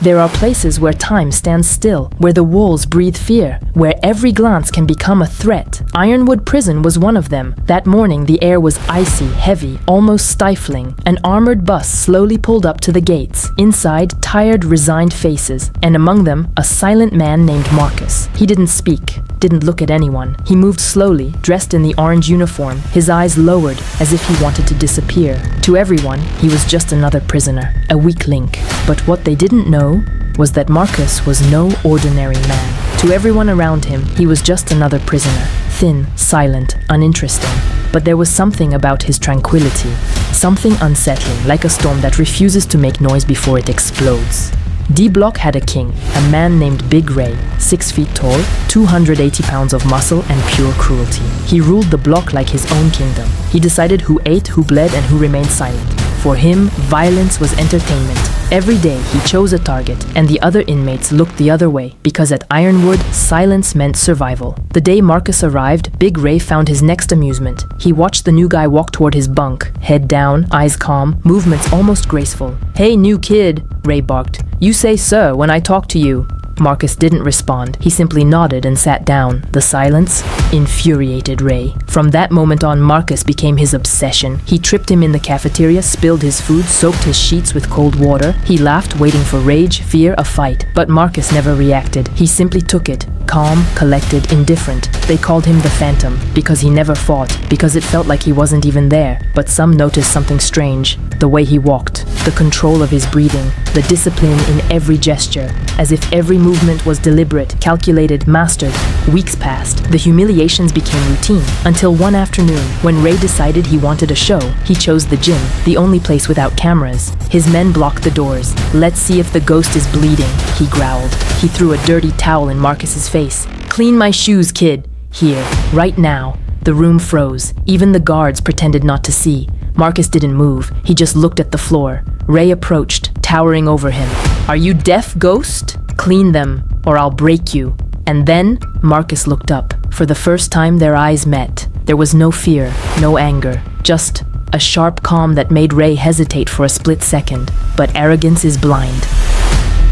There are places where time stands still, where the walls breathe fear, where every glance can become a threat. Ironwood Prison was one of them. That morning, the air was icy, heavy, almost stifling. An armored bus slowly pulled up to the gates. Inside, tired, resigned faces, and among them, a silent man named Marcus. He didn't speak, didn't look at anyone. He moved slowly, dressed in the orange uniform, his eyes lowered as if he wanted to disappear. To everyone, he was just another prisoner, a weak link. But what they didn't know was that Marcus was no ordinary man. To everyone around him, he was just another prisoner, thin, silent, uninteresting. But there was something about his tranquility, something unsettling, like a storm that refuses to make noise before it explodes. D-Block had a king, a man named Big Ray, 6 feet tall, 280 pounds of muscle and pure cruelty. He ruled the block like his own kingdom. He decided who ate, who bled, and who remained silent. For him, violence was entertainment. Every day he chose a target, and the other inmates looked the other way, because at Ironwood, silence meant survival. The day Marcus arrived, Big Ray found his next amusement. He watched the new guy walk toward his bunk, head down, eyes calm, movements almost graceful. "Hey, new kid," Ray barked. "You say sir when I talk to you." Marcus didn't respond. He simply nodded and sat down. The silence infuriated Ray. From that moment on, Marcus became his obsession. He tripped him in the cafeteria, spilled his food, soaked his sheets with cold water. He laughed, waiting for rage, fear, a fight. But Marcus never reacted. He simply took it. Calm, collected, indifferent. They called him the Phantom, because he never fought, because it felt like he wasn't even there. But some noticed something strange. The way he walked, the control of his breathing, the discipline in every gesture, as if every movement was deliberate, calculated, mastered. Weeks passed. The humiliations became routine, until one afternoon, when Ray decided he wanted a show, he chose the gym, the only place without cameras. His men blocked the doors. "Let's see if the ghost is bleeding," he growled. He threw a dirty towel in Marcus's face. "Clean my shoes, kid. Here, right now." The room froze. Even the guards pretended not to see. Marcus didn't move. He just looked at the floor. Ray approached, towering over him. "Are you deaf, ghost? Clean them, or I'll break you." And then Marcus looked up. For the first time, their eyes met. There was no fear, no anger, just a sharp calm that made Ray hesitate for a split second. But arrogance is blind.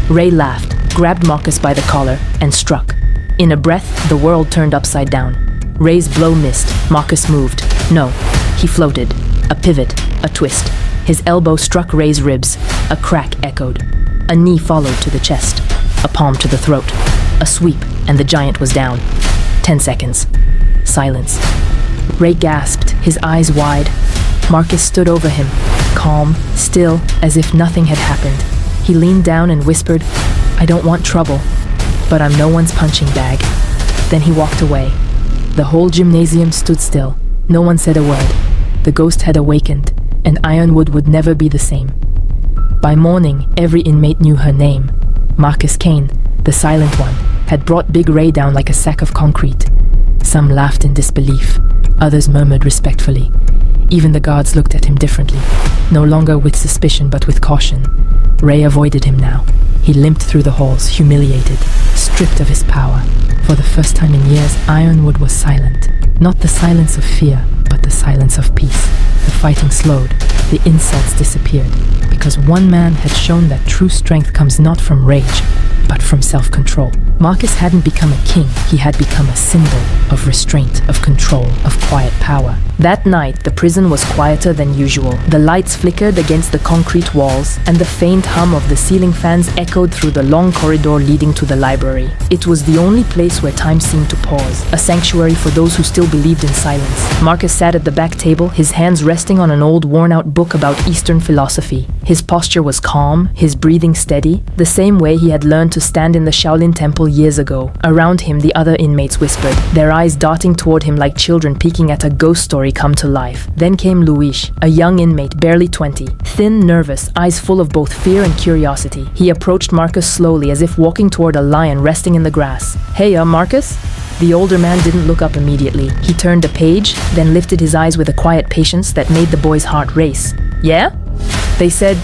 Ray laughed, grabbed Marcus by the collar, and struck. In a breath, the world turned upside down. Ray's blow missed. Marcus moved. No, he floated. A pivot, a twist. His elbow struck Ray's ribs. A crack echoed. A knee followed to the chest. A palm to the throat. A sweep, and the giant was down. 10 seconds. Silence. Ray gasped, his eyes wide. Marcus stood over him, calm, still, as if nothing had happened. He leaned down and whispered, "I don't want trouble, but I'm no one's punching bag." Then he walked away. The whole gymnasium stood still. No one said a word. The ghost had awakened, and Ironwood would never be the same. By morning, every inmate knew her name. Marcus Kane, the silent one, had brought Big Ray down like a sack of concrete. Some laughed in disbelief. Others murmured respectfully. Even the guards looked at him differently, no longer with suspicion but with caution. Ray avoided him now. He limped through the halls, humiliated, stripped of his power. For the first time in years, Ironwood was silent. Not the silence of fear, but the silence of peace. The fighting slowed. The insults disappeared. Because one man had shown that true strength comes not from rage, but from self-control. Marcus hadn't become a king, he had become a symbol of restraint, of control, of quiet power. That night, the prison was quieter than usual. The lights flickered against the concrete walls, and the faint hum of the ceiling fans echoed through the long corridor leading to the library. It was the only place where time seemed to pause, a sanctuary for those who still believed in silence. Marcus sat at the back table, his hands resting on an old worn-out book about Eastern philosophy. His posture was calm, his breathing steady, the same way he had learned to stand in the Shaolin temple years ago. Around him, the other inmates whispered, their eyes darting toward him like children peeking at a ghost story come to life. Then came Luis, a young inmate, barely 20, thin, nervous, eyes full of both fear and curiosity. He approached Marcus slowly, as if walking toward a lion resting in the grass. "Hey, Marcus?" The older man didn't look up immediately. He turned a page, then lifted his eyes with a quiet patience that made the boy's heart race. "Yeah?" They said,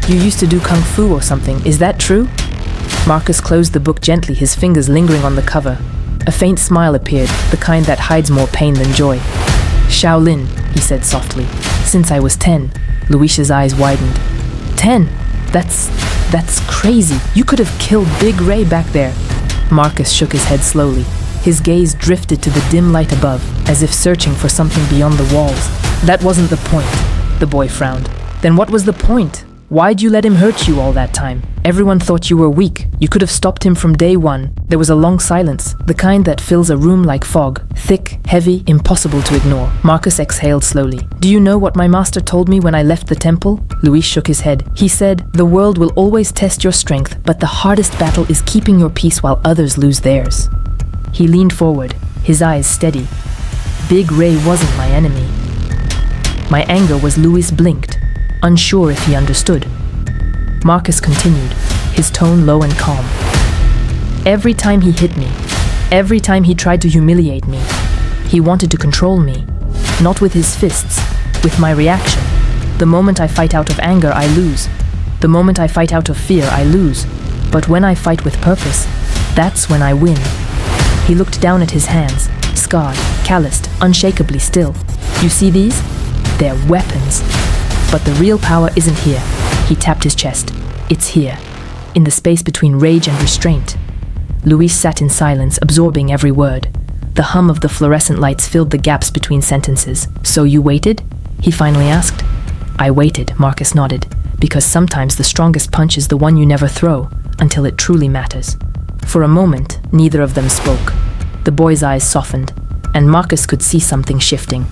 "You used to do kung fu or something, is that true?" Marcus closed the book gently, his fingers lingering on the cover. A faint smile appeared, the kind that hides more pain than joy. "Shaolin," he said softly. "Since I was 10. Luis's eyes widened. 10? That's That's crazy. You could have killed Big Ray back there. Marcus shook his head slowly. His gaze drifted to the dim light above, as if searching for something beyond the walls. That wasn't the point, the boy frowned. Then what was the point? Why'd you let him hurt you all that time? Everyone thought you were weak. You could have stopped him from day one. There was a long silence, the kind that fills a room like fog. Thick, heavy, impossible to ignore. Marcus exhaled slowly. Do you know what my master told me when I left the temple? Luis shook his head. He said, the world will always test your strength, but the hardest battle is keeping your peace while others lose theirs. He leaned forward, his eyes steady. Big Ray wasn't my enemy. My anger was. Luis blinked, unsure if he understood. Marcus continued, his tone low and calm. Every time he hit me, every time he tried to humiliate me, he wanted to control me, not with his fists, with my reaction. The moment I fight out of anger, I lose. The moment I fight out of fear, I lose. But when I fight with purpose, that's when I win. He looked down at his hands, scarred, calloused, unshakably still. You see these? They're weapons. But the real power isn't here. He tapped his chest. It's here, in the space between rage and restraint. Luis sat in silence, absorbing every word. The hum of the fluorescent lights filled the gaps between sentences. So you waited? He finally asked. I waited, Marcus nodded, because sometimes the strongest punch is the one you never throw, until it truly matters. For a moment, neither of them spoke. The boy's eyes softened, and Marcus could see something shifting.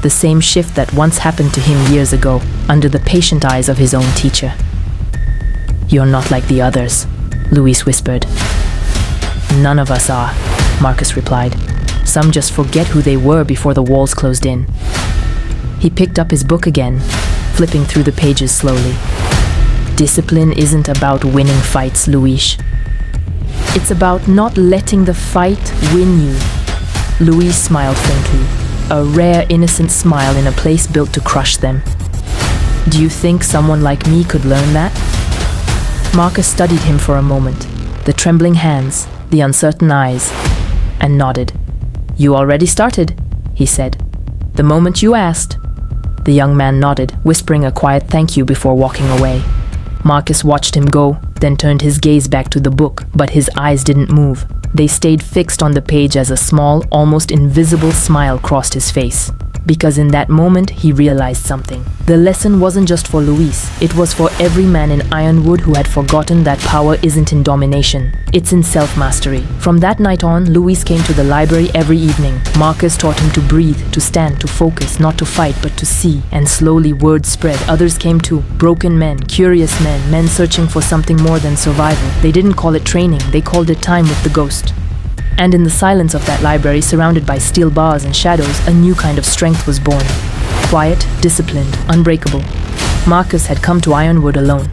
The same shift that once happened to him years ago, under the patient eyes of his own teacher. You're not like the others, Luis whispered. None of us are, Marcus replied. Some just forget who they were before the walls closed in. He picked up his book again, flipping through the pages slowly. Discipline isn't about winning fights, Luis. It's about not letting the fight win you. Luis smiled faintly, a rare, innocent smile in a place built to crush them. Do you think someone like me could learn that? Marcus studied him for a moment, the trembling hands, the uncertain eyes, and nodded. You already started, he said. The moment you asked. The young man nodded, whispering a quiet thank you before walking away. Marcus watched him go, then turned his gaze back to the book, but his eyes didn't move. They stayed fixed on the page as a small, almost invisible smile crossed his face. Because in that moment, he realized something. The lesson wasn't just for Luis, it was for every man in Ironwood who had forgotten that power isn't in domination, it's in self-mastery. From that night on, Luis came to the library every evening. Marcus taught him to breathe, to stand, to focus, not to fight, but to see. And slowly word spread. Others came too. Broken men, curious men, men searching for something more than survival. They didn't call it training, they called it time with the ghost. And in the silence of that library, surrounded by steel bars and shadows, a new kind of strength was born. Quiet, disciplined, unbreakable. Marcus had come to Ironwood alone.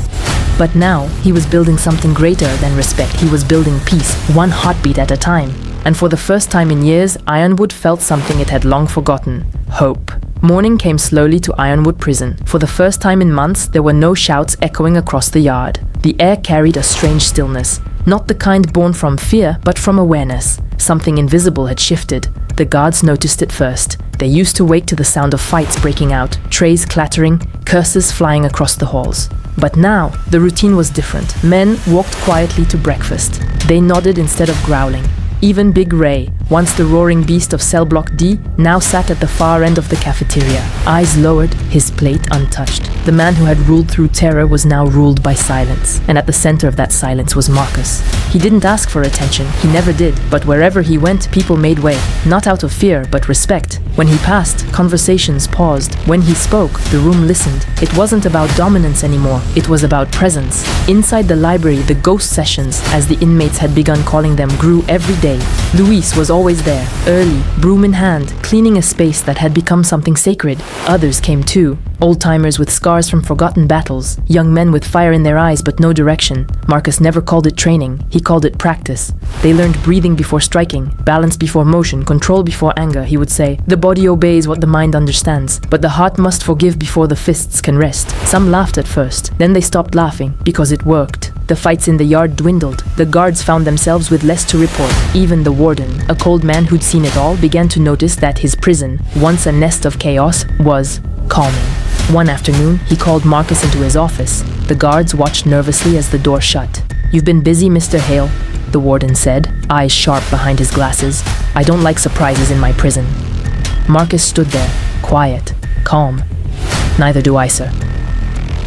But now, he was building something greater than respect. He was building peace, one heartbeat at a time. And for the first time in years, Ironwood felt something it had long forgotten. Hope. Morning came slowly to Ironwood Prison. For the first time in months, there were no shouts echoing across the yard. The air carried a strange stillness. Not the kind born from fear, but from awareness. Something invisible had shifted. The guards noticed it first. They used to wake to the sound of fights breaking out, trays clattering, curses flying across the halls. But now, the routine was different. Men walked quietly to breakfast. They nodded instead of growling. Even Big Ray, once the roaring beast of cell block D, now sat at the far end of the cafeteria, eyes lowered, his plate untouched. The man who had ruled through terror was now ruled by silence, and at the center of that silence was Marcus. He didn't ask for attention, he never did, but wherever he went, people made way, not out of fear, but respect. When he passed, conversations paused. When he spoke, the room listened. It wasn't about dominance anymore, it was about presence. Inside the library, the ghost sessions, as the inmates had begun calling them, grew every day. Luis was always there, early, broom in hand, cleaning a space that had become something sacred. Others came too, old-timers with scars from forgotten battles, young men with fire in their eyes but no direction. Marcus never called it training, he called it practice. They learned breathing before striking, balance before motion, control before anger, he would say. The body obeys what the mind understands, but the heart must forgive before the fists can rest. Some laughed at first, then they stopped laughing, because it worked. The fights in the yard dwindled. The guards found themselves with less to report. Even the warden, a cold man who'd seen it all, began to notice that his prison, once a nest of chaos, was calming. One afternoon, he called Marcus into his office. The guards watched nervously as the door shut. "You've been busy, Mr. Hale," the warden said, eyes sharp behind his glasses. "I don't like surprises in my prison." Marcus stood there, quiet, calm. "Neither do I, sir."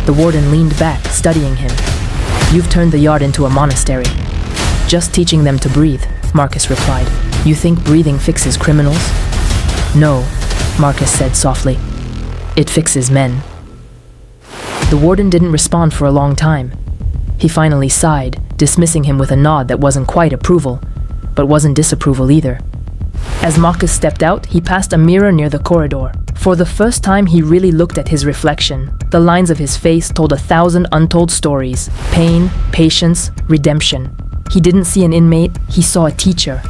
The warden leaned back, studying him. "You've turned the yard into a monastery." "Just teaching them to breathe," Marcus replied. "You think breathing fixes criminals?" "No," Marcus said softly. "It fixes men." The warden didn't respond for a long time. He finally sighed, dismissing him with a nod that wasn't quite approval, but wasn't disapproval either. As Marcus stepped out, he passed a mirror near the corridor. For the first time, he really looked at his reflection. The lines of his face told 1,000 untold stories: pain, patience, redemption. He didn't see an inmate, he saw a teacher.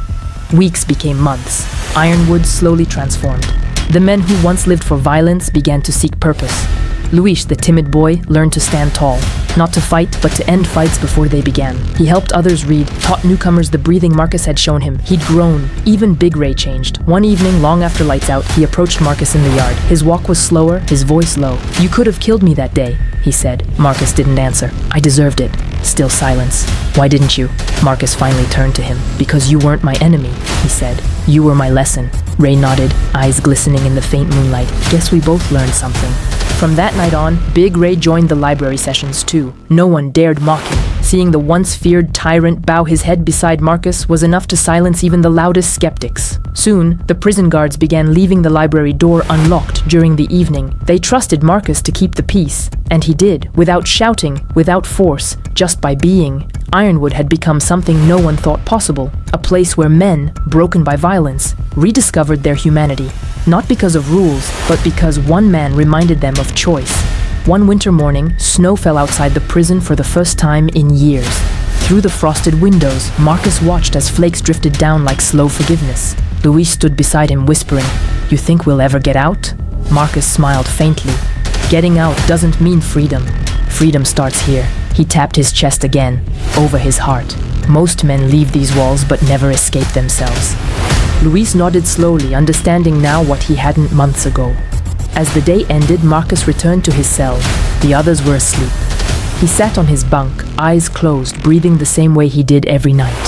Weeks became months. Ironwood slowly transformed. The men who once lived for violence began to seek purpose. Luis, the timid boy, learned to stand tall, not to fight, but to end fights before they began. He helped others read, taught newcomers the breathing Marcus had shown him. He'd grown. Even Big Ray changed. One evening, long after lights out, he approached Marcus in the yard. His walk was slower, his voice low. "You could have killed me that day," he said. Marcus didn't answer. "I deserved it." Still silence. "Why didn't you?" Marcus finally turned to him. "Because you weren't my enemy," he said. "You were my lesson." Ray nodded, eyes glistening in the faint moonlight. "Guess we both learned something." From that night on, Big Ray joined the library sessions too. No one dared mock him. Seeing the once feared tyrant bow his head beside Marcus was enough to silence even the loudest skeptics. Soon, the prison guards began leaving the library door unlocked during the evening. They trusted Marcus to keep the peace, and he did, without shouting, without force, just by being. Ironwood had become something no one thought possible, a place where men, broken by violence, rediscovered their humanity. Not because of rules, but because one man reminded them of choice. One winter morning, snow fell outside the prison for the first time in years. Through the frosted windows, Marcus watched as flakes drifted down like slow forgiveness. Luis stood beside him, whispering, "You think we'll ever get out?" Marcus smiled faintly. "Getting out doesn't mean freedom. Freedom starts here." He tapped his chest again, over his heart. "Most men leave these walls but never escape themselves." Luis nodded slowly, understanding now what he hadn't months ago. As the day ended, Marcus returned to his cell. The others were asleep. He sat on his bunk, eyes closed, breathing the same way he did every night.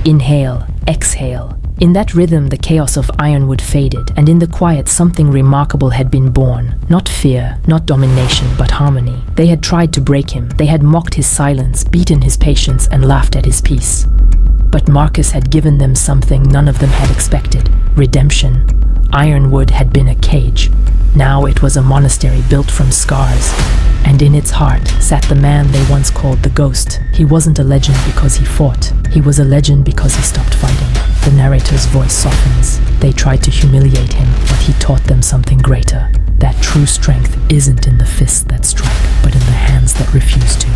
Inhale, exhale. In that rhythm, the chaos of Ironwood faded, and in the quiet, something remarkable had been born. Not fear, not domination, but harmony. They had tried to break him. They had mocked his silence, beaten his patience, and laughed at his peace. But Marcus had given them something none of them had expected: redemption. Ironwood had been a cage. Now it was a monastery built from scars. And in its heart sat the man they once called the Ghost. He wasn't a legend because he fought. He was a legend because he stopped fighting. The narrator's voice softens. They tried to humiliate him, but he taught them something greater. That true strength isn't in the fists that strike, but in the hands that refuse to.